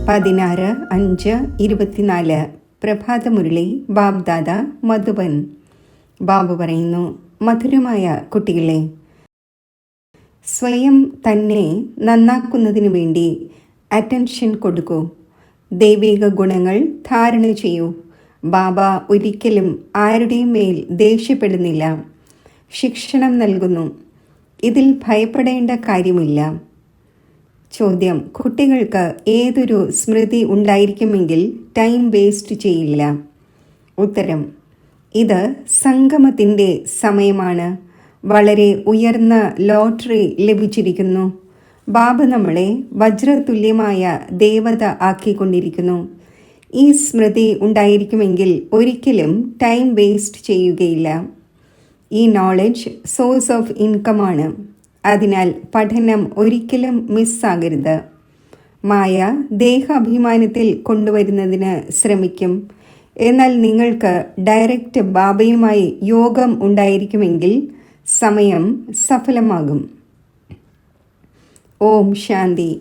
16:5:24 പ്രഭാതമുരളി ബാബ്ദാദ മധുബൻ. ബാബു പറയുന്നു, മധുരമായ കുട്ടികളെ, സ്വയം തന്നെ നന്നാക്കുന്നതിനു വേണ്ടി അറ്റൻഷൻ കൊടുക്കൂ. ദൈവിക ഗുണങ്ങൾ ധാരണ ചെയ്യൂ. ബാബ ഒരിക്കലും ആരുടെയും മേൽ ദേഷ്യപ്പെടുന്നില്ല, ശിക്ഷണം നൽകുന്നു. ഇതിൽ ഭയപ്പെടേണ്ട കാര്യമില്ല. ചോദ്യം: കുട്ടികൾക്ക് ഏതൊരു സ്മൃതി ഉണ്ടായിരിക്കുമെങ്കിൽ ടൈം വേസ്റ്റ് ചെയ്യില്ല? ഉത്തരം: ഇത് സംഗമത്തിൻ്റെ സമയമാണ്. വളരെ ഉയർന്ന ലോട്ടറി ലഭിച്ചിരിക്കുന്നു. ബാബ നമ്മളെ വജ്രതുല്യമായ ദേവത ആക്കിക്കൊണ്ടിരിക്കുന്നു. ഈ സ്മൃതി ഉണ്ടായിരിക്കുമെങ്കിൽ ഒരിക്കലും ടൈം വേസ്റ്റ് ചെയ്യുകയില്ല. ഈ നോളജ് സോഴ്സ് ഓഫ് ഇൻകമാണ്. അതിനാൽ പഠനം ഒരിക്കലും മിസ്സാകരുത്. മായ ദേഹാഭിമാനത്തിൽ കൊണ്ടുവരുന്നതിന് ശ്രമിക്കും. എന്നാൽ നിങ്ങൾക്ക് ഡയറക്റ്റ് ബാബയുമായി യോഗം ഉണ്ടായിരിക്കുമെങ്കിൽ സമയം സഫലമാകും. ഓം ശാന്തി.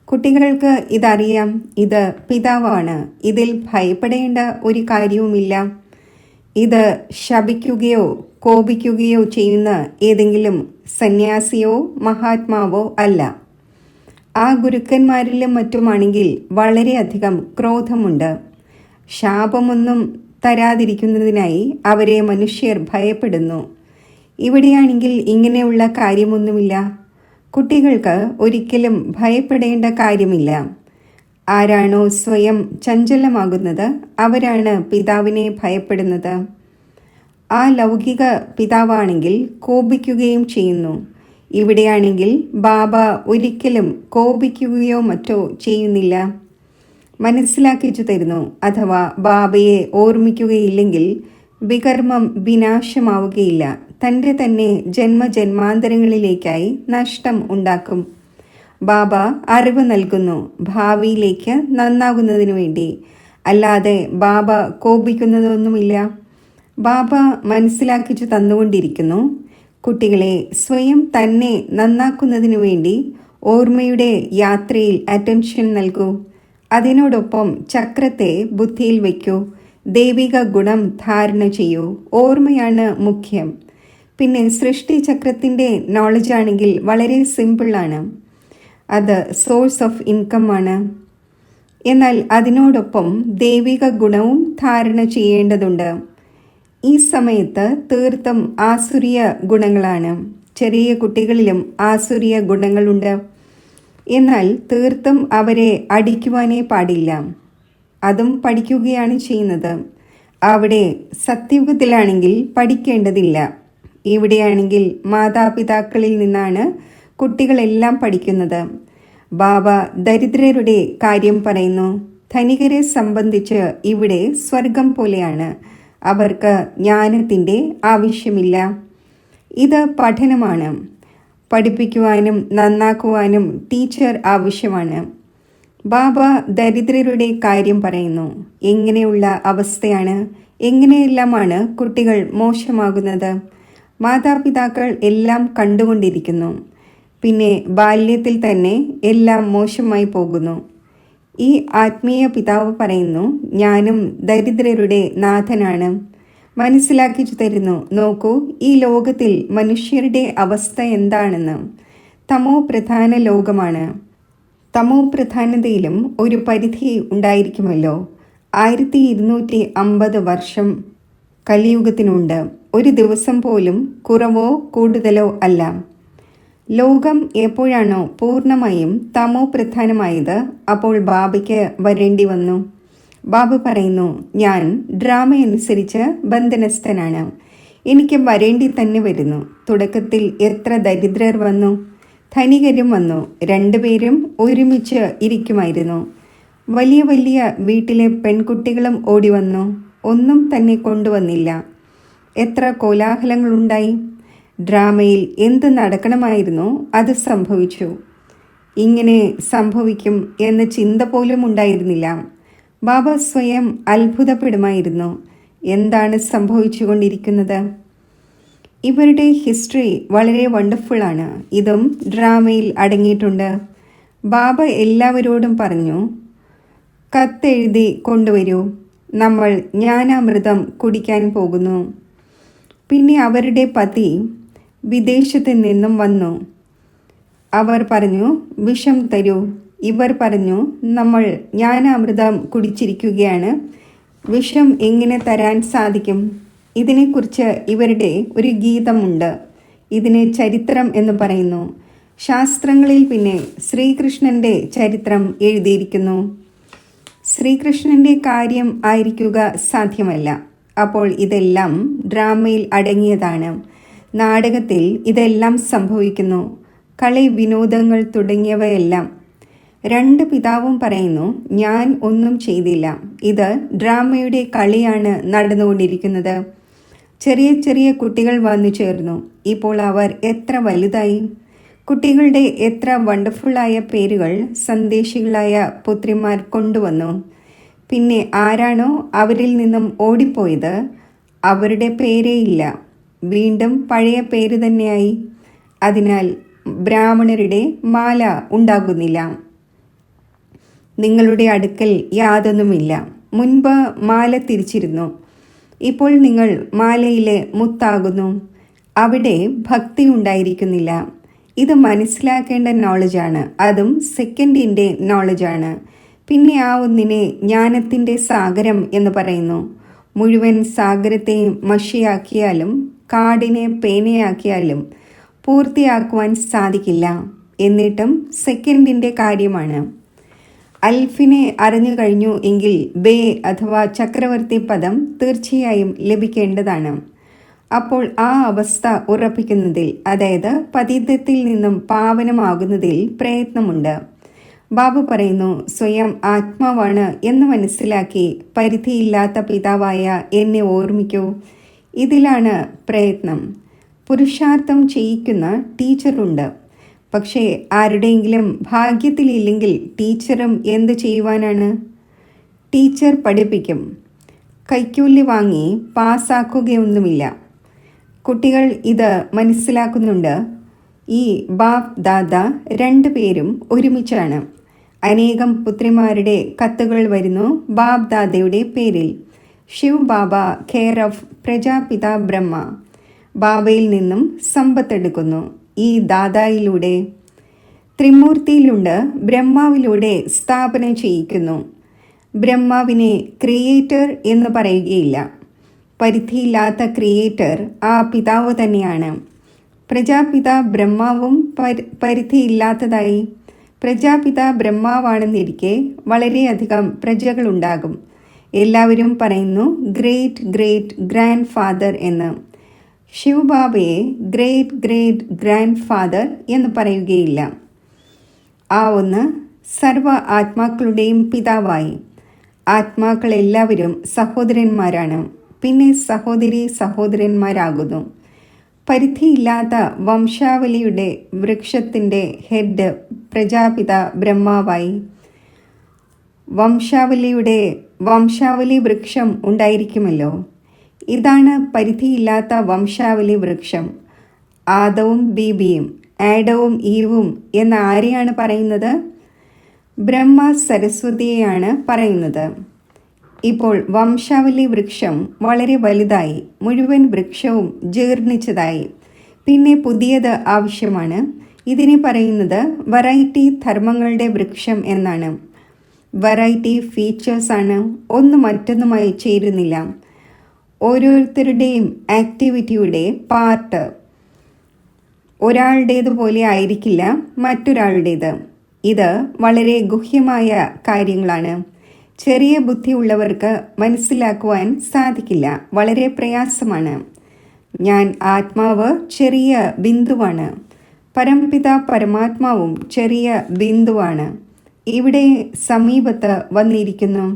കുട്ടികൾക്ക് ഇതറിയാം. ഇത് പിതാവാണ്. ഇതിൽ ഭയപ്പെടേണ്ട ഒരു കാര്യവുമില്ല. ഇത് ശപിക്കുകയോ കോപിക്കുകയോ ചെയ്യുന്ന ഏതെങ്കിലും സന്യാസിയോ മഹാത്മാവോ അല്ല. ആ ഗുരുക്കന്മാരിലും മറ്റുമാണെങ്കിൽ വളരെയധികം ക്രോധമുണ്ട്. ശാപമൊന്നും തരാതിരിക്കുന്നതിനായി അവരെ മനുഷ്യർ ഭയപ്പെടുന്നു. ഇവിടെയാണെങ്കിൽ ഇങ്ങനെയുള്ള കാര്യമൊന്നുമില്ല. കുട്ടികൾക്ക് ഒരിക്കലും ഭയപ്പെടേണ്ട കാര്യമില്ല. ആരാണോ സ്വയം ചഞ്ചലമാകുന്നത് അവരാണ് പിതാവിനെ ഭയപ്പെടുന്നത്. ആ ലൗകിക പിതാവാണെങ്കിൽ കോപിക്കുകയും ചെയ്യുന്നു. ഇവിടെയാണെങ്കിൽ ബാബ ഒരിക്കലും കോപിക്കുകയോ മറ്റോ ചെയ്യുന്നില്ല. മനസ്സിലാക്കിച്ചു തരുന്നു. അഥവാ ബാബയെ ഓർമ്മിക്കുകയില്ലെങ്കിൽ വികർമ്മം വിനാശമാവുകയില്ല. തൻ്റെ തന്നെ ജന്മജന്മാന്തരങ്ങളിലേക്കായി നഷ്ടം ഉണ്ടാക്കും. ബാബ അറിവ് നൽകുന്നു, ഭാവിയിലേക്ക് നന്നാകുന്നതിനു വേണ്ടി. അല്ലാതെ ബാബ കോപിക്കുന്നതൊന്നുമില്ല. ബാബ മനസ്സിലാക്കിച്ചു തന്നുകൊണ്ടിരിക്കുന്നു. കുട്ടികളെ, സ്വയം തന്നെ നന്നാക്കുന്നതിനു വേണ്ടി ഓർമ്മയുടെ യാത്രയിൽ അറ്റൻഷൻ നൽകൂ. അതിനോടൊപ്പം ചക്രത്തെ ബുദ്ധിയിൽ വയ്ക്കൂ. ദൈവിക ഗുണം ധാരണ ചെയ്യൂ. ഓർമ്മയാണ് മുഖ്യം. പിന്നെ സൃഷ്ടി ചക്രത്തിൻ്റെ നോളജാണെങ്കിൽ വളരെ സിമ്പിളാണ്. അത് സോഴ്സ് ഓഫ് ഇൻകം ആണ്. എന്നാൽ അതിനോടൊപ്പം ദൈവിക ഗുണവും ധാരണ ചെയ്യേണ്ടതുണ്ട്. ഈ സമയത്ത് തീർത്തും ആസുരീയ ഗുണങ്ങളാണ്. ചെറിയ കുട്ടികളിലും ആസുരീയ ഗുണങ്ങളുണ്ട്. എന്നാൽ തീർത്തും അവരെ അടിക്കുവാനേ പാടില്ല. അതും പഠിക്കുകയാണ് ചെയ്യുന്നത്. അവിടെ സത്യയുഗത്തിലാണെങ്കിൽ പഠിക്കേണ്ടതില്ല. ഇവിടെയാണെങ്കിൽ മാതാപിതാക്കളിൽ നിന്നാണ് കുട്ടികളെല്ലാം പഠിക്കുന്നത്. ബാബ ദരിദ്രരുടെ കാര്യം പറയുന്നു. ധനികരെ സംബന്ധിച്ച് ഇവിടെ സ്വർഗം പോലെയാണ്. അവർക്ക് ജ്ഞാനത്തിൻ്റെ ആവശ്യമില്ല. ഇത് പഠനമാണ്. പഠിപ്പിക്കുവാനും നന്നാക്കുവാനും ടീച്ചർ ആവശ്യമാണ്. ബാബ ദരിദ്രരുടെ കാര്യം പറയുന്നു. എങ്ങനെയുള്ള അവസ്ഥയാണ്, എങ്ങനെയെല്ലാമാണ് കുട്ടികൾ മോശമാകുന്നത്. മാതാപിതാക്കൾ എല്ലാം കണ്ടുകൊണ്ടിരിക്കുന്നു. പിന്നെ ബാല്യത്തിൽ തന്നെ എല്ലാം മോശമായി പോകുന്നു. ഈ ആത്മീയ പിതാവ് പറയുന്നു, ഞാനും ദരിദ്രരുടെ നാഥനാണ്. മനസ്സിലാക്കിച്ചു തരുന്നു. നോക്കൂ, ഈ ലോകത്തിൽ മനുഷ്യരുടെ അവസ്ഥ എന്താണെന്ന്. തമോ പ്രധാന ലോകമാണ്. തമോ പ്രധാനതയിലും ഒരു പരിധി ഉണ്ടായിരിക്കുമല്ലോ. 1250 വർഷം കലിയുഗത്തിനുണ്ട്. ഒരു ദിവസം പോലും കുറവോ കൂടുതലോ അല്ല. ലോകം എപ്പോഴാണോ പൂർണ്ണമായും തമോ പ്രധാനമായത് അപ്പോൾ ബാബയ്ക്ക് വരേണ്ടി വന്നു. ബാബ പറയുന്നു, ഞാൻ ഡ്രാമയനുസരിച്ച് ബന്ധനസ്ഥനാണ്. എനിക്ക് വരേണ്ടി തന്നെ വരുന്നു. തുടക്കത്തിൽ എത്ര ദരിദ്രർ വന്നു, ധനികരും വന്നു. രണ്ടുപേരും ഒരുമിച്ച് ഇരിക്കുമായിരുന്നു. വലിയ വലിയ വീട്ടിലെ പെൺകുട്ടികളും ഓടി വന്നു. ഒന്നും തന്നെ കൊണ്ടുവന്നില്ല. എത്ര കോലാഹലങ്ങളുണ്ടായി. ഡ്രാമയിൽ എന്ത് നടക്കണമായിരുന്നോ അത് സംഭവിച്ചു. ഇങ്ങനെ സംഭവിക്കും എന്ന ചിന്ത പോലും ഉണ്ടായിരുന്നില്ല. ബാബ സ്വയം അത്ഭുതപ്പെടുമായിരുന്നു. എന്താണ് സംഭവിച്ചുകൊണ്ടിരിക്കുന്നത്? ഇവരുടെ ഹിസ്റ്ററി വളരെ വണ്ടർഫുള്ളാണ്. ഇതും ഡ്രാമയിൽ അടങ്ങിയിട്ടുണ്ട്. ബാബ എല്ലാവരോടും പറഞ്ഞു, കത്തെഴുതി കൊണ്ടുവരൂ, നമ്മൾ ജ്ഞാനാമൃതം കുടിക്കാൻ പോകുന്നു. പിന്നെ അവരുടെ പതി വിദേശത്ത് നിന്നും വന്നു. അവർ പറഞ്ഞു, വിഷം തരൂ. ഇവർ പറഞ്ഞു, നമ്മൾ ജ്ഞാനാമൃതം കുടിച്ചിരിക്കുകയാണ്, വിഷം എങ്ങനെ തരാൻ സാധിക്കും? ഇതിനെക്കുറിച്ച് ഇവരുടെ ഒരു ഗീതമുണ്ട്. ഇതിനെ ചരിത്രം എന്ന് പറയുന്നു. ശാസ്ത്രങ്ങളിൽ പിന്നെ ശ്രീകൃഷ്ണൻ്റെ ചരിത്രം എഴുതിയിരിക്കുന്നു. ശ്രീകൃഷ്ണൻ്റെ കാര്യം ആയിരിക്കുക സാധ്യമല്ല. അപ്പോൾ ഇതെല്ലാം ഡ്രാമയിൽ അടങ്ങിയതാണ്. നാടകത്തിൽ ഇതെല്ലാം സംഭവിക്കുന്നു. കളി, വിനോദങ്ങൾ തുടങ്ങിയവയെല്ലാം. രണ്ട് പിതാവും പറയുന്നു, ഞാൻ ഒന്നും ചെയ്തില്ല, ഇത് ഡ്രാമയുടെ കളിയാണ് നടന്നുകൊണ്ടിരിക്കുന്നത്. ചെറിയ ചെറിയ കുട്ടികൾ വന്നു ചേർന്നു. ഇപ്പോൾ അവർ എത്ര വലുതായി! കുട്ടികളുടെ എത്ര വണ്ടർഫുള്ളായ പേരുകൾ സന്ദേശികളായ പുത്രിമാർ കൊണ്ടുവന്നു. പിന്നെ ആരാണോ അവരിൽ നിന്നും ഓടിപ്പോയത്, അവരുടെ പേരേയില്ല, വീണ്ടും പഴയ പേര് തന്നെയായി. അതിനാൽ ബ്രാഹ്മണരുടെ മാല ഉണ്ടാകുന്നില്ല. നിങ്ങളുടെ അടുക്കൽ യാതൊന്നുമില്ല. മുൻപ് മാല തിരിച്ചിരുന്നു, ഇപ്പോൾ നിങ്ങൾ മാലയിലെ മുത്താകുന്നു. അവിടെ ഭക്തി ഉണ്ടായിരിക്കുന്നില്ല. ഇത് മനസ്സിലാക്കേണ്ട നോളജാണ്, അതും സെക്കൻഡിൻ്റെ നോളജാണ്. പിന്നെ ആ ഒന്നിനെ ജ്ഞാനത്തിൻ്റെ സാഗരം എന്ന് പറയുന്നു. മുഴുവൻ സാഗരത്തെയും മഷിയാക്കിയാലും കാടിനെ പേനയാക്കിയാലും പൂർത്തിയാക്കുവാൻ സാധിക്കില്ല. എന്നിട്ടും സെക്കൻഡിൻ്റെ കാര്യമാണ്. അൽഫിനെ അറിഞ്ഞു കഴിഞ്ഞു എങ്കിൽ ബേ അഥവാ ചക്രവർത്തി പദം തീർച്ചയായും ലഭിക്കേണ്ടതാണ്. അപ്പോൾ ആ അവസ്ഥ ഉറപ്പിക്കുന്നതിൽ, അതായത് പതിതത്തിൽ നിന്നും പാവനമാകുന്നതിൽ പ്രയത്നമുണ്ട്. ബാബ പറയുന്നു, സ്വയം ആത്മാവാണ് എന്ന് മനസ്സിലാക്കി പരിധിയില്ലാത്ത പിതാവായ എന്നെ ഓർമ്മിക്കൂ. ഇതിലാണ് പ്രയത്നം. പുരുഷാർത്ഥം ചെയ്യിക്കുന്ന ടീച്ചറുണ്ട്. പക്ഷേ ആരുടെയെങ്കിലും ഭാഗ്യത്തിലില്ലെങ്കിൽ ടീച്ചറും എന്ത് ചെയ്യുവാനാണ്? ടീച്ചർ പഠിപ്പിക്കും, കൈക്കൂലി വാങ്ങി പാസ്സാക്കുകയൊന്നുമില്ല. കുട്ടികൾ ഇത് മനസ്സിലാക്കുന്നുണ്ട്. ഈ ബാപ് ദാദ രണ്ടുപേരും ഒരുമിച്ചാണ്. അനേകം പുത്രിമാരുടെ കത്തുകൾ വരുന്നു ബാപ് ദാദയുടെ പേരിൽ. ശിവ് ബാബ കെയർ ഓഫ് പ്രജാപിത ബ്രഹ്മ. ബാബയിൽ നിന്നും സമ്പത്തെടുക്കുന്നു ഈ ദാദായിലൂടെ. ത്രിമൂർത്തിയിലുണ്ട്, ബ്രഹ്മാവിലൂടെ സ്ഥാപന ചെയ്യിക്കുന്നു. ബ്രഹ്മാവിനെ ക്രിയേറ്റർ എന്ന് പറയുകയില്ല. പരിധിയില്ലാത്ത ക്രിയേറ്റർ ആ പിതാവ് തന്നെയാണ്. പ്രജാപിത ബ്രഹ്മാവും പരിധിയില്ലാത്തതായി. പ്രജാപിത ബ്രഹ്മാവാണെന്നിരിക്കെ വളരെയധികം പ്രജകളുണ്ടാകും. എല്ലാവരും പറയുന്നു ഗ്രേറ്റ് ഗ്രേറ്റ് ഗ്രാൻഡ് ഫാദർ എന്ന്. ശിവബാബയെ ഗ്രേറ്റ് ഗ്രേറ്റ് ഗ്രാൻഡ് ഫാദർ എന്ന് പറയുകയില്ല. ആ ഒന്ന് സർവ ആത്മാക്കളുടെയും പിതാവായി. ആത്മാക്കളെല്ലാവരും സഹോദരന്മാരാണ്, പിന്നെ സഹോദരി സഹോദരന്മാരാകുന്നു. പരിധിയില്ലാത്ത വംശാവലിയുടെ വൃക്ഷത്തിൻ്റെ ഹെഡ് പ്രജാപിത ബ്രഹ്മാവായി. വംശാവലി വൃക്ഷം ഉണ്ടായിരിക്കുമല്ലോ. ഇതാണ് പരിധിയില്ലാത്ത വംശാവലി വൃക്ഷം. ആദവും ബീബിയും ആഡവും ഈവും എന്ന് ആരെയാണ് പറയുന്നത്? ബ്രഹ്മ സരസ്വതിയെയാണ് പറയുന്നത്. ഇപ്പോൾ വംശാവലി വൃക്ഷം വളരെ വലുതായി, മുഴുവൻ വൃക്ഷവും ജീർണിച്ചതായി. പിന്നെ പുതിയത് ആവശ്യമാണ്. ഇതിനെ പറയുന്നത് വെറൈറ്റി ധർമ്മങ്ങളുടെ വൃക്ഷം എന്നാണ്. വെറൈറ്റി ഫീച്ചേഴ്സാണ്, ഒന്ന് മറ്റൊന്നുമായി ചേരുന്നില്ല. ഓരോരുത്തരുടെയും ആക്ടിവിറ്റിയുടെ പാർട്ട് ഒരാളുടേതുപോലെ ആയിരിക്കില്ല മറ്റൊരാളുടേത്. ഇത് വളരെ ഗുഹ്യമായ കാര്യങ്ങളാണ്. ചെറിയ ബുദ്ധിയുള്ളവർക്ക് മനസ്സിലാക്കുവാൻ സാധിക്കില്ല, വളരെ പ്രയാസമാണ്. ഞാൻ ആത്മാവ് ചെറിയ ബിന്ദുവാണ്, പരംപിത പരമാത്മാവും ചെറിയ ബിന്ദുവാണ്. ഇവിടെ സമീപത്ത് വന്നിരിക്കുന്നു.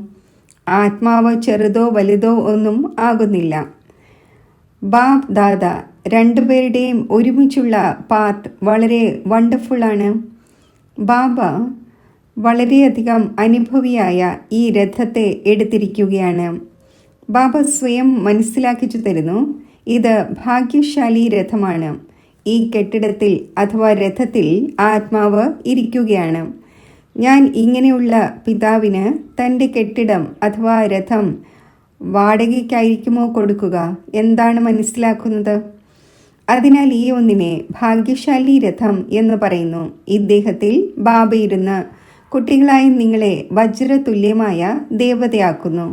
ആത്മാവ് ചെറുതോ വലുതോ ഒന്നും ആകുന്നില്ല. ബാപ് ദാദ രണ്ടുപേരുടെയും ഒരുമിച്ചുള്ള പാത്ത് വളരെ വണ്ടർഫുള്ളാണ്. ബാബ വളരെയധികം അനുഭവിയായ ഈ രഥത്തെ എടുത്തിരിക്കുകയാണ്. ബാബ സ്വയം മനസ്സിലാക്കിച്ചു തരുന്നു, ഇത് ഭാഗ്യശാലി രഥമാണ്. ഈ കെട്ടിടത്തിൽ അഥവാ രഥത്തിൽ ആത്മാവ് ഇരിക്കുകയാണ്. ഞാൻ ഇങ്ങനെയുള്ള പിതാവിന് തൻ്റെ കെട്ടിടം അഥവാ രഥം വാടകയ്ക്കായിരിക്കുമോ കൊടുക്കുക? എന്താണ് മനസ്സിലാക്കുന്നത്? അതിനാൽ ഈ ഒന്നിനെ ഭാഗ്യശാലി രഥം എന്ന് പറയുന്നു. ഇദ്ദേഹത്തിൽ ബാബയിരുന്ന് കുട്ടികളായ നിങ്ങളെ വജ്രതുല്യമായ ദേവതയാക്കുന്നു.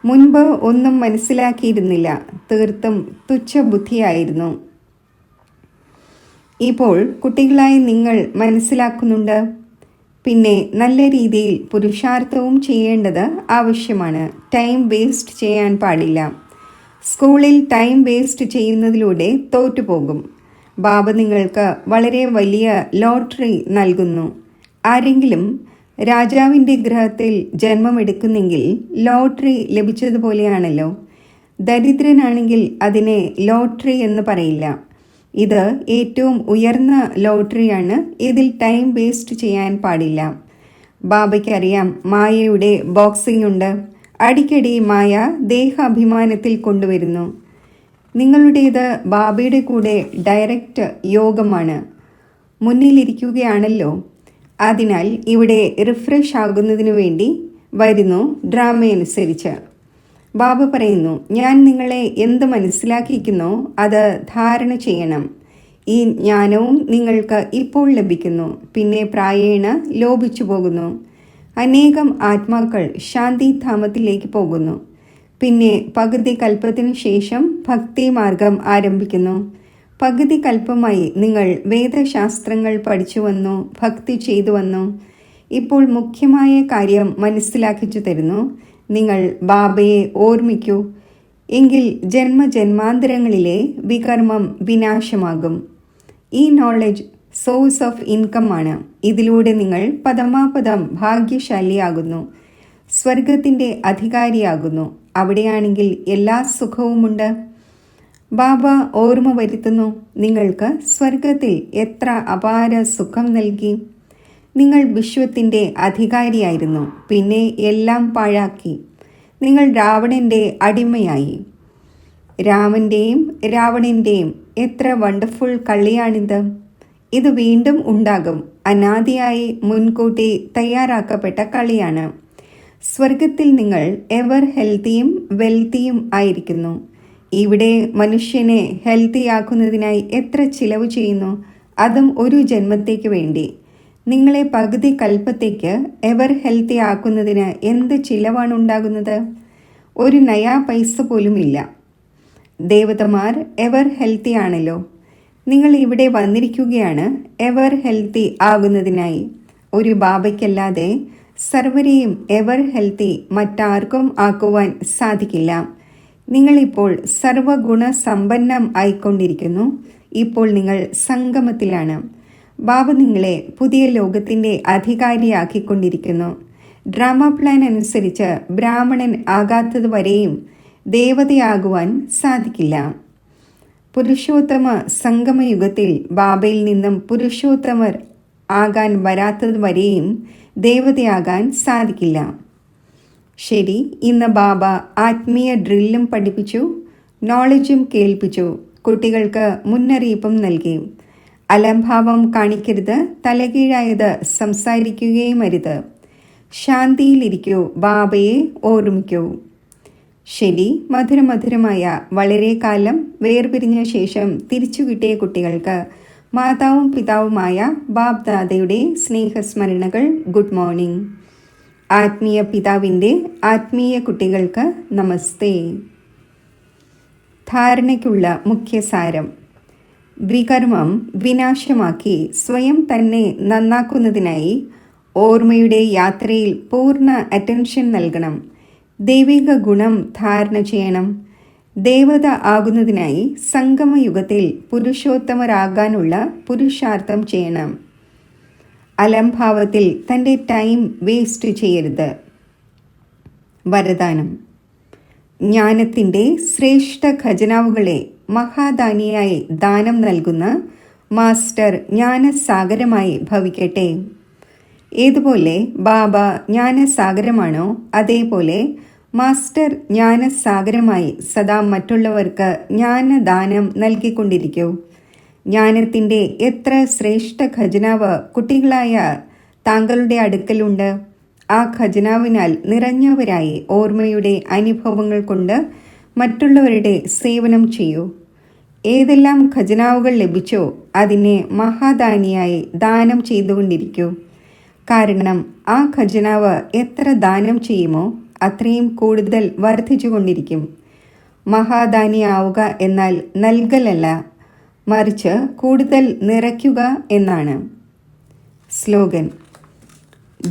മുൻപ് ഒന്നും മനസ്സിലാക്കിയിരുന്നില്ല, തീർത്തും തുച്ഛബുദ്ധിയായിരുന്നു. ഇപ്പോൾ കുട്ടികളായി നിങ്ങൾ മനസ്സിലാക്കുന്നുണ്ട്. പിന്നെ നല്ല രീതിയിൽ പുരുഷാർത്ഥവും ചെയ്യേണ്ടത് ആവശ്യമാണ്. ടൈം വേസ്റ്റ് ചെയ്യാൻ പാടില്ല. സ്കൂളിൽ ടൈം വേസ്റ്റ് ചെയ്യുന്നതിലൂടെ തോറ്റുപോകും. ബാബ നിങ്ങൾക്ക് വളരെ വലിയ ലോട്ടറി നൽകുന്നു. ആരെങ്കിലും രാജാവിൻ്റെ ഗ്രഹത്തിൽ ജന്മമെടുക്കുന്നെങ്കിൽ ലോട്ടറി ലഭിച്ചതുപോലെയാണല്ലോ. ദരിദ്രനാണെങ്കിൽ അതിനെ ലോട്ടറി എന്ന് പറയില്ല. ഇത് ഏറ്റവും ഉയർന്ന ലോട്ടറിയാണ്. ഇതിൽ ടൈം വേസ്റ്റ് ചെയ്യാൻ പാടില്ല. ബാബയ്ക്ക് അറിയാം മായയുടെ ബോക്സിംഗ് ഉണ്ട്. അടിക്കടി മായ ദേഹാഭിമാനത്തിൽ കൊണ്ടുവരുന്നു. നിങ്ങളുടേത് ബാബയുടെ കൂടെ ഡയറക്റ്റ് യോഗമാണ്. മുന്നിലിരിക്കുകയാണല്ലോ. അതിനാൽ ഇവിടെ റിഫ്രഷ് ആകുന്നതിനു വേണ്ടി വരുന്നു ഡ്രാമയനുസരിച്ച്. ബാബ പറയുന്നു, ഞാൻ നിങ്ങളെ എന്ത് മനസ്സിലാക്കിയിരിക്കുന്നോ അത് ധാരണ ചെയ്യണം. ഈ ജ്ഞാനവും നിങ്ങൾക്ക് ഇപ്പോൾ ലഭിക്കുന്നു. പിന്നെ പ്രായേണ ലോപിച്ചു പോകുന്നു. അനേകം ആത്മാക്കൾ ശാന്തിധാമത്തിലേക്ക് പോകുന്നു. പിന്നെ പകുതി കൽപ്പത്തിനു ശേഷം ഭക്തി മാർഗം ആരംഭിക്കുന്നു. പകുതി കൽപ്പമായി നിങ്ങൾ വേദശാസ്ത്രങ്ങൾ പഠിച്ചു വന്നു, ഭക്തി ചെയ്തു വന്നു. ഇപ്പോൾ മുഖ്യമായ കാര്യം മനസ്സിലാക്കിച്ചു തരുന്നു. നിങ്ങൾ ബാബയെ ഓർമ്മിക്കൂ. എങ്കിൽ ജന്മജന്മാന്തരങ്ങളിലെ വികർമ്മം വിനാശമാകും. ഈ നോളജ് സോഴ്സ് ഓഫ് ഇൻകം ആണ്. ഇതിലൂടെ നിങ്ങൾ പദമാപദം ഭാഗ്യശാലിയാകുന്നു, സ്വർഗത്തിൻ്റെ അധികാരിയാകുന്നു. അവിടെയാണെങ്കിൽ എല്ലാ സുഖവുമുണ്ട്. ബാബ ഓർമ്മ വരുത്തുന്നു, നിങ്ങൾക്ക് സ്വർഗത്തിൽ എത്ര അപാര സുഖം നൽകി. നിങ്ങൾ വിശ്വത്തിൻ്റെ അധികാരിയായിരുന്നു, പിന്നെ എല്ലാം പാഴാക്കി. നിങ്ങൾ രാവണൻ്റെ അടിമയായി. രാമൻ്റെയും രാവണൻ്റെയും എത്ര വണ്ടർഫുൾ കളിയാണിത്. ഇത് വീണ്ടും ഉണ്ടാകും. അനാദിയായി മുൻകൂട്ടി തയ്യാറാക്കപ്പെട്ട കളിയാണ്. സ്വർഗത്തിൽ നിങ്ങൾ എവർ ഹെൽത്തിയും വെൽത്തിയും ആയിരിക്കുന്നു. ഇവിടെ മനുഷ്യനെ ഹെൽത്തിയാക്കുന്നതിനായി എത്ര ചിലവ് ചെയ്യുന്നു, അതും ഒരു ജന്മത്തേക്ക് വേണ്ടി. നിങ്ങളെ പകുതി കൽപ്പത്തേക്ക് എവർ ഹെൽത്തി ആക്കുന്നതിന് എന്ത് ചിലവാണ് ഉണ്ടാകുന്നത്? ഒരു നയാ പൈസ പോലും ഇല്ല. ദേവതമാർ എവർ ഹെൽത്തി ആണല്ലോ. നിങ്ങൾ ഇവിടെ വന്നിരിക്കുകയാണ് എവർ ഹെൽത്തി ആകുന്നതിനായി. ഒരു ബാബയ്ക്കല്ലാതെ സർവരെയും എവർ ഹെൽത്തി മറ്റാർക്കും ആക്കുവാൻ സാധിക്കില്ല. നിങ്ങളിപ്പോൾ സർവഗുണ സമ്പന്നം ആയിക്കൊണ്ടിരിക്കുന്നു. ഇപ്പോൾ നിങ്ങൾ സംഗമത്തിലാണ്. ബാബ നിങ്ങളെ പുതിയ ലോകത്തിൻ്റെ അധികാരിയാക്കിക്കൊണ്ടിരിക്കുന്നു. ഡ്രാമ പ്ലാൻ അനുസരിച്ച് ബ്രാഹ്മണൻ ആകാത്തത് വരെയും ദേവതയാകുവാൻ സാധിക്കില്ല. പുരുഷോത്തമ സംഗമയുഗത്തിൽ ബാബയിൽ നിന്നും പുരുഷോത്തമർ ആകാൻ വരാത്തത് വരെയും ദേവതയാകാൻ സാധിക്കില്ല. ശരി, ഇന്ന് ബാബ ആത്മീയ ഡ്രില്ലും പഠിപ്പിച്ചു, നോളജും കേൾപ്പിച്ചു, കുട്ടികൾക്ക് മുന്നറിയിപ്പും നൽകി. അലംഭാവം കാണിക്കരുത്, തലകീഴായത് സംസാരിക്കുകയും അരുത്. ശാന്തിയിലിരിക്കൂ, ബാബയെ ഓർമ്മിക്കൂ. ശരി, മധുരമധുരമായ വളരെ കാലം വേർപിരിഞ്ഞ ശേഷം തിരിച്ചു കിട്ടിയ കുട്ടികൾക്ക് മാതാവും പിതാവുമായ ബാബ് ദാദയുടെ സ്നേഹസ്മരണകൾ. Good morning. ആത്മീയ പിതാവിൻ്റെ ആത്മീയ കുട്ടികൾക്ക് നമസ്തേ. ധാരണയ്ക്കുള്ള മുഖ്യസാരം: വികർമ്മം വിനാശമാക്കി സ്വയം തന്നെ നന്നാക്കുന്നതിനായി ഓർമ്മയുടെ യാത്രയിൽ പൂർണ്ണ അറ്റൻഷൻ നൽകണം. ദൈവിക ഗുണം ധാരണ ചെയ്യണം. ദേവത ആകുന്നതിനായി സംഗമയുഗത്തിൽ പുരുഷോത്തമരാകാനുള്ള പുരുഷാർത്ഥം ചെയ്യണം. അലംഭാവത്തിൽ തൻ്റെ ടൈം വേസ്റ്റ് ചെയ്യരുത്. വരദാനം: ജ്ഞാനത്തിൻ്റെ ശ്രേഷ്ഠ ഖജനാവുകളെ മഹാദാനിയായി ദാനം നൽകുന്ന മാസ്റ്റർ ജ്ഞാനസാഗരമായി ഭവിക്കട്ടെ. ഏതുപോലെ ബാബ ജ്ഞാനസാഗരമാണോ, അതേപോലെ മാസ്റ്റർ ജ്ഞാനസാഗരമായി സദാ മറ്റുള്ളവർക്ക് ജ്ഞാനദാനം നൽകിക്കൊണ്ടിരിക്കൂ. ജ്ഞാനത്തിൻ്റെ എത്ര ശ്രേഷ്ഠ ഖജനാവ് കുട്ടികളായ താങ്കളുടെ അടുക്കലുണ്ട്. ആ ഖജനാവിനാൽ നിറഞ്ഞവരായി ഓർമ്മയുടെ അനുഭവങ്ങൾ കൊണ്ട് മറ്റുള്ളവരുടെ സേവനം ചെയ്യൂ. ഏതെല്ലാം ഖജനാവുകൾ ലഭിച്ചോ അതിനെ മഹാദാനിയായി ദാനം ചെയ്തുകൊണ്ടിരിക്കൂ. കാരണം ആ ഖജനാവ് എത്ര ദാനം ചെയ്യുമോ അത്രയും കൂടുതൽ വർദ്ധിച്ചുകൊണ്ടിരിക്കും. മഹാദാനിയാവുക എന്നാൽ നൽകലല്ല, മറിച്ച് കൂടുതൽ നിറയ്ക്കുക എന്നാണ്. സ്ലോഗൻ: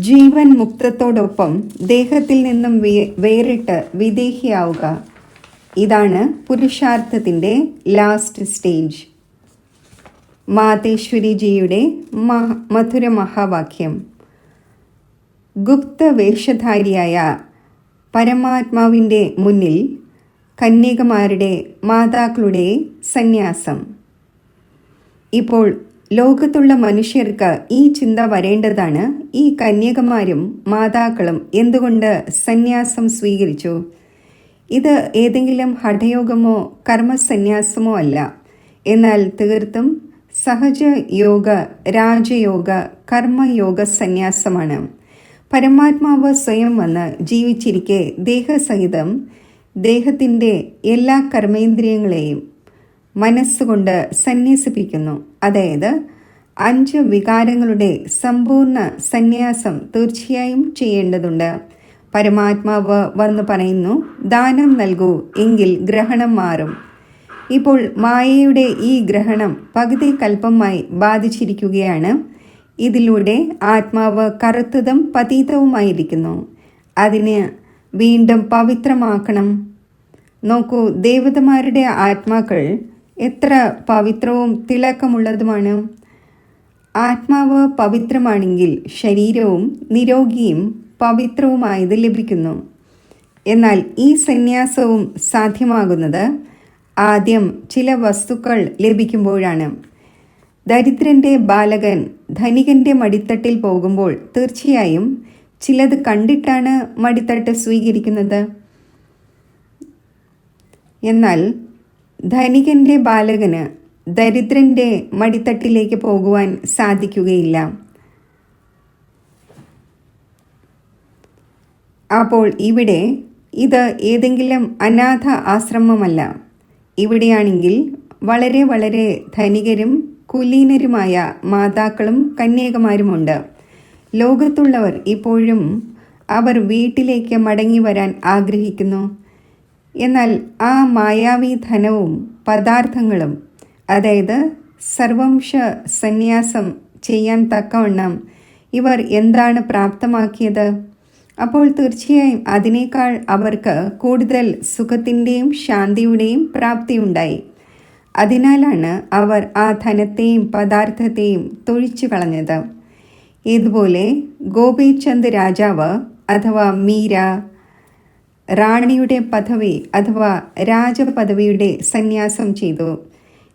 ജീവൻ മുക്തത്തോടൊപ്പം ദേഹത്തിൽ നിന്നും വേറിട്ട് വിദേഹിയാവുക. ഇതാണ് പുരുഷാർത്ഥത്തിൻ്റെ ലാസ്റ്റ് സ്റ്റേജ്. മാതേശ്വരിജിയുടെ മധുര മഹാവാക്യം: ഗുപ്ത വേഷധാരിയായ പരമാത്മാവിൻ്റെ മുന്നിൽ കന്യകമാരുടെ മാതാക്കളുടെ സന്യാസം. ഇപ്പോൾ ലോകത്തുള്ള മനുഷ്യർക്ക് ഈ ചിന്ത വരേണ്ടതാണ്: ഈ കന്യകമാരും മാതാക്കളും എന്തുകൊണ്ട് സന്യാസം സ്വീകരിച്ചു? ഇത് ഏതെങ്കിലും ഹഠയോഗമോ കർമ്മസന്യാസമോ അല്ല, എന്നാൽ തീർത്തും സഹജയോഗ, രാജയോഗ, കർമ്മയോഗ സന്യാസമാണ്. പരമാത്മാവ് സ്വയം വന്ന് ജീവിച്ചിരിക്കെ ദേഹസഹിതം ദേഹത്തിൻ്റെ എല്ലാ കർമ്മേന്ദ്രിയങ്ങളെയും മനസ്സുകൊണ്ട് സന്യസിപ്പിക്കുന്നു. അതായത് 5 വികാരങ്ങളുടെ സമ്പൂർണ്ണ സന്യാസം തീർച്ചയായും ചെയ്യേണ്ടതുണ്ട്. പരമാത്മാവ് വന്ന് പറയുന്നു, ദാനം നൽകൂ, എങ്കിൽ ഗ്രഹണം മാറും. ഇപ്പോൾ മായയുടെ ഈ ഗ്രഹണം പകുതി കൽപ്പമായി ബാധിച്ചിരിക്കുകയാണ്. ഇതിലൂടെ ആത്മാവ് കറുത്തതും പതീതവുമായിരിക്കുന്നു. അതിന് വീണ്ടും പവിത്രമാക്കണം. നോക്കൂ, ദേവതമാരുടെ ആത്മാക്കൾ എത്ര പവിത്രവും തിളക്കമുള്ളതുമാണ്. ആത്മാവ് പവിത്രമാണെങ്കിൽ ശരീരവും നിരോഗിയും പവിത്രവുമായത് ലഭിക്കുന്നു. എന്നാൽ ഈ സന്യാസവും സാധ്യമാകുന്നത് ആദ്യം ചില വസ്തുക്കൾ ലഭിക്കുമ്പോഴാണ്. ദരിദ്രൻ്റെ ബാലകൻ ധനികൻ്റെ മടിത്തട്ടിൽ പോകുമ്പോൾ തീർച്ചയായും ചിലത് കണ്ടിട്ടാണ് മടിത്തട്ട് സ്വീകരിക്കുന്നത്. എന്നാൽ ധനികൻ്റെ ബാലകന് ദരിദ്രൻ്റെ മടിത്തട്ടിലേക്ക് പോകുവാൻ സാധിക്കുകയില്ല. അപ്പോൾ ഇവിടെ ഇത് ഏതെങ്കിലും അനാഥ ആശ്രമമല്ല. ഇവിടെയാണെങ്കിൽ വളരെ വളരെ ധനികരും കുലീനരുമായ മാതാക്കളും കന്യകമാരുമുണ്ട്. ലോകത്തുള്ളവർ ഇപ്പോഴും അവർ വീട്ടിലേക്ക് മടങ്ങി വരാൻ ആഗ്രഹിക്കുന്നു. എന്നാൽ ആ മായാവി ധനവും പദാർത്ഥങ്ങളും, അതായത് സർവംശ സന്യാസം ചെയ്യാൻ തക്കവണ്ണം ഇവർ എന്താണ് പ്രാപ്തമാക്കിയത്? അപ്പോൾ തീർച്ചയായും അതിനേക്കാൾ അവർക്ക് കൂടുതൽ സുഖത്തിൻ്റെയും ശാന്തിയുടെയും പ്രാപ്തിയുണ്ടായി. അതിനാലാണ് അവർ ആ ധനത്തെയും പദാർത്ഥത്തെയും തൊഴിച്ചു കളഞ്ഞത്. ഇതുപോലെ ഗോപീചന്ദ് രാജാവ് അഥവാ മീര റാണിയുടെ പദവി അഥവാ രാജപദവിയുടെ സന്യാസം ചെയ്തു.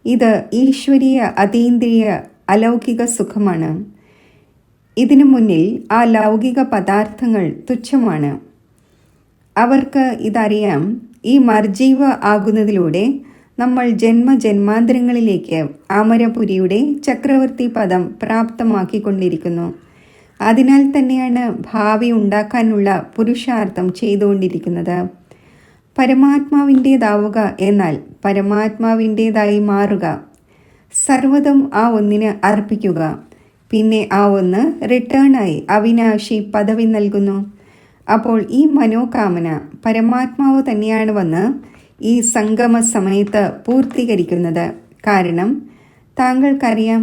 ഇത് ഈശ്വരീയ അതീന്ദ്രിയ അലൗകിക സുഖമാണ്. ഇതിനു മുന്നിൽ ആ ലൗകിക പദാർത്ഥങ്ങൾ തുച്ഛമാണ്. അവർക്ക് ഇതറിയാം. ഈ മർജീവ ആകുന്നതിലൂടെ നമ്മൾ ജന്മജന്മാന്തരങ്ങളിലേക്ക് അമരപുരിയുടെ ചക്രവർത്തി പദം പ്രാപ്തമാക്കിക്കൊണ്ടിരിക്കുന്നു. അതിനാൽ തന്നെയാണ് ഭാവി ഉണ്ടാക്കാനുള്ള പുരുഷാർത്ഥം ചെയ്തുകൊണ്ടിരിക്കുന്നത്. പരമാത്മാവിൻ്റേതാവുക എന്നാൽ പരമാത്മാവിൻ്റേതായി മാറുക. സർവ്വതും ആ ഒന്നിന് അർപ്പിക്കുക. പിന്നെ ആ ഒന്ന് റിട്ടേണായി അവിനാശി പദവി നൽകുന്നു. അപ്പോൾ ഈ മനോകാമന പരമാത്മാവ് തന്നെയാണ് വന്ന് ഈ സംഗമ സമയത്ത് പൂർത്തീകരിക്കുന്നത്. കാരണം താങ്കൾക്കറിയാം,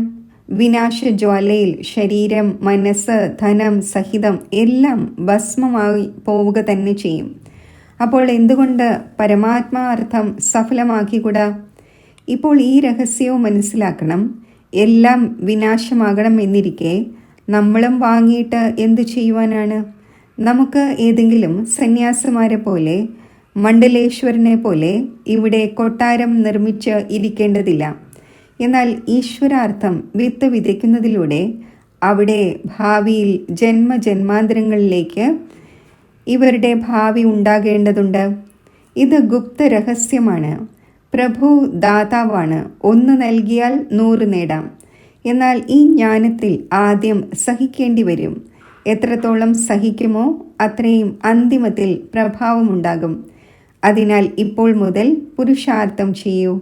വിനാശജ്വാലയിൽ ശരീരം, മനസ്സ്, ധനം സഹിതം എല്ലാം ഭസ്മമായി പോവുക തന്നെ ചെയ്യും. അപ്പോൾ എന്തുകൊണ്ട് പരമാത്മാർത്ഥം സഫലമാക്കിക്കൂടാ? ഇപ്പോൾ ഈ രഹസ്യവും മനസ്സിലാക്കണം. എല്ലാം വിനാശമാകണം എന്നിരിക്കെ നമ്മളും വാങ്ങിയിട്ട് എന്തു ചെയ്യുവാനാണ്? നമുക്ക് ഏതെങ്കിലും സന്യാസിമാരെ പോലെ, മണ്ഡലേശ്വരനെ പോലെ ഇവിടെ കൊട്ടാരം നിർമ്മിച്ച് ഇരിക്കേണ്ടതില്ല. എന്നാൽ ഈശ്വരാർത്ഥം വിത്ത് വിതയ്ക്കുന്നതിലൂടെ അവിടെ ഭാവിയിൽ ജന്മജന്മാന്തരങ്ങളിലേക്ക് ഇവരുടെ ഭാവി ഉണ്ടാകേണ്ടതുണ്ട്. ഇത് ഗുപ്ത രഹസ്യമാണ്. പ്രഭു ദാതാവാണ്. 1 നൽകിയാൽ 100 നേടാം. എന്നാൽ ഈ ജ്ഞാനത്തിൽ ആദ്യം സഹിക്കേണ്ടി വരും. എത്രത്തോളം സഹിക്കുമോ അത്രയും അന്തിമത്തിൽ പ്രഭാവമുണ്ടാകും. അതിനാൽ ഇപ്പോൾ മുതൽ പുരുഷാർത്ഥം ചെയ്യൂ.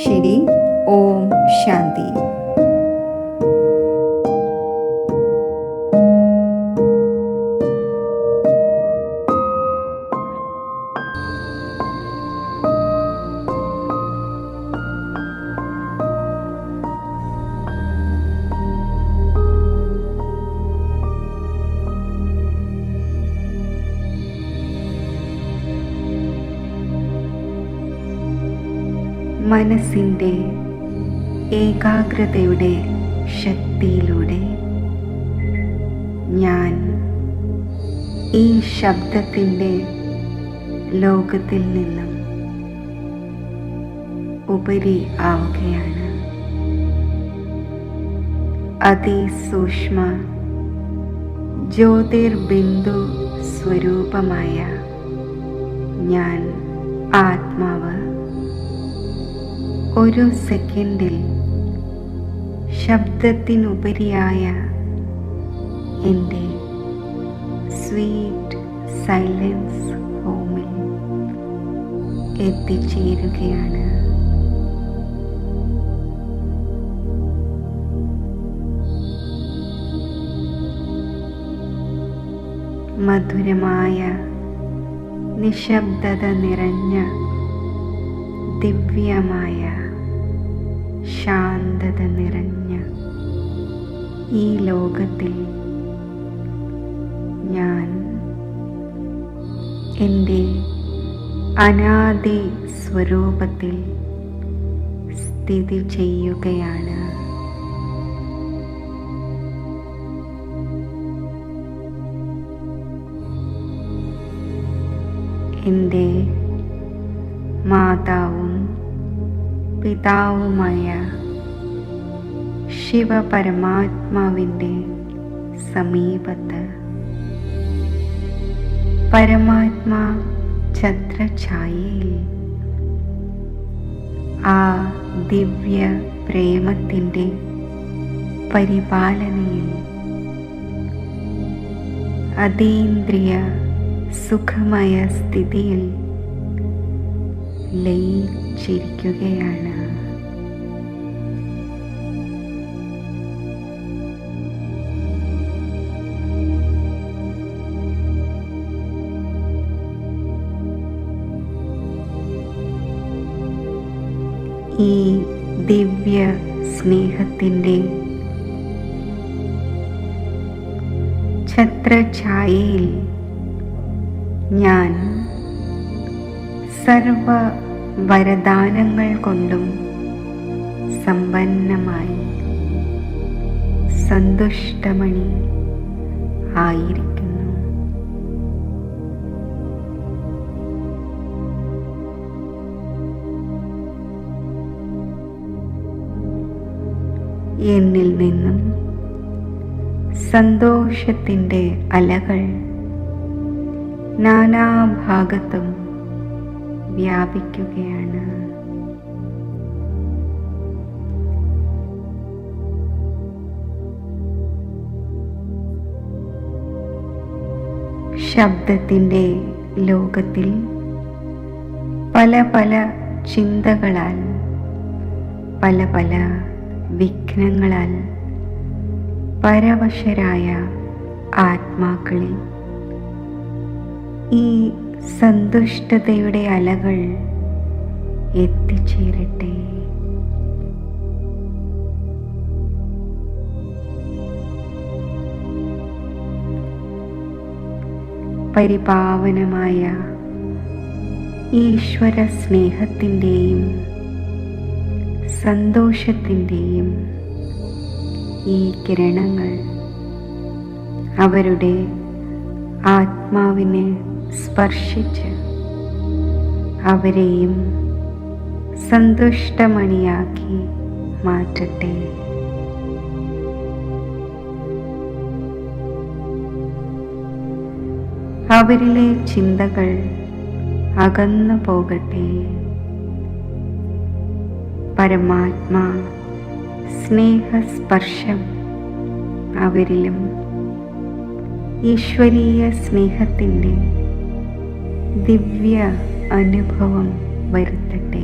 ശരി. ഓം ശാന്തി. മനസ്സിൻ്റെ ഏകാഗ്രതയുടെ ശക്തിയിലൂടെ ഞാൻ ഈ ശബ്ദത്തിൻ്റെ ലോകത്തിൽ നിന്നും ഉപരി ആവുകയാണ്. അതിസൂക്ഷ്മ ജ്യോതിർബിന്ദു സ്വരൂപമായ ഞാൻ ആത്മാവ് ഒരു സെക്കൻഡിൽ ശബ്ദത്തിനുപരിയായ എൻ്റെ സ്വീറ്റ് സൈലൻസ് ഹോമിൽ എത്തിച്ചേരുകയാണ്. മധുരമായ നിശബ്ദത നിറഞ്ഞ ദിവ്യമായ ശാന്തത നിറഞ്ഞ ഈ ലോകത്തിൽ ഞാൻ എൻ്റെ അനാദി സ്വരൂപത്തിൽ സ്ഥിതി ചെയ്യുകയാണ്. എൻ്റെ മാതാവും പിതാവുമായ ശിവപരമാത്മാവിൻ്റെ സമീപത്ത് പരമാത്മാ ഛത്രഛായയിൽ ആ ദിവ്യ പ്രേമത്തിൻ്റെ പരിപാലനയിൽ അതീന്ദ്രിയ സുഖമയ സ്ഥിതിയിൽ ലയിച്ചിരിക്കുകയാണ്. ഈ ദിവ്യ സ്നേഹത്തിൻ്റെ ഛത്രഛായയിൽ ഞാൻ സർവ വരദാനങ്ങൾ കൊണ്ടും സമ്പന്നമായി സന്തുഷ്ടമണി ആയിരിക്കുന്നു. എന്നിൽ നിന്നും സന്തോഷത്തിൻ്റെ അലകൾ നാനാഭാഗത്തും വ്യാപിക്കുകയാണ്. ശബ്ദത്തിൻ്റെ ലോകത്തിൽ പല പല ചിന്തകളാൽ പല പല വിഘ്നങ്ങളാൽ പരവശരായ ആത്മാക്കളിൽ ഈ സന്തുഷ്ടതയുടെ അലകൾ എത്തിച്ചേരട്ടെ. പരിപാവനമായ ഈശ്വര സ്നേഹത്തിൻ്റെയും സന്തോഷത്തിൻ്റെയും ഈ കിരണങ്ങൾ അവരുടെ ആത്മാവിനെ സ്പർശിച്ച് അവരെയും സന്തുഷ്ടമണിയാക്കി മാറ്റട്ടെ. അവരിലെ ചിന്തകൾ അകന്നു പോകട്ടെ. പരമാത്മാ സ്നേഹസ്പർശം അവരിലും ഈശ്വരീയ സ്നേഹത്തിൻ്റെ ദിവ്യ അനുഭവം വരുത്തട്ടെ.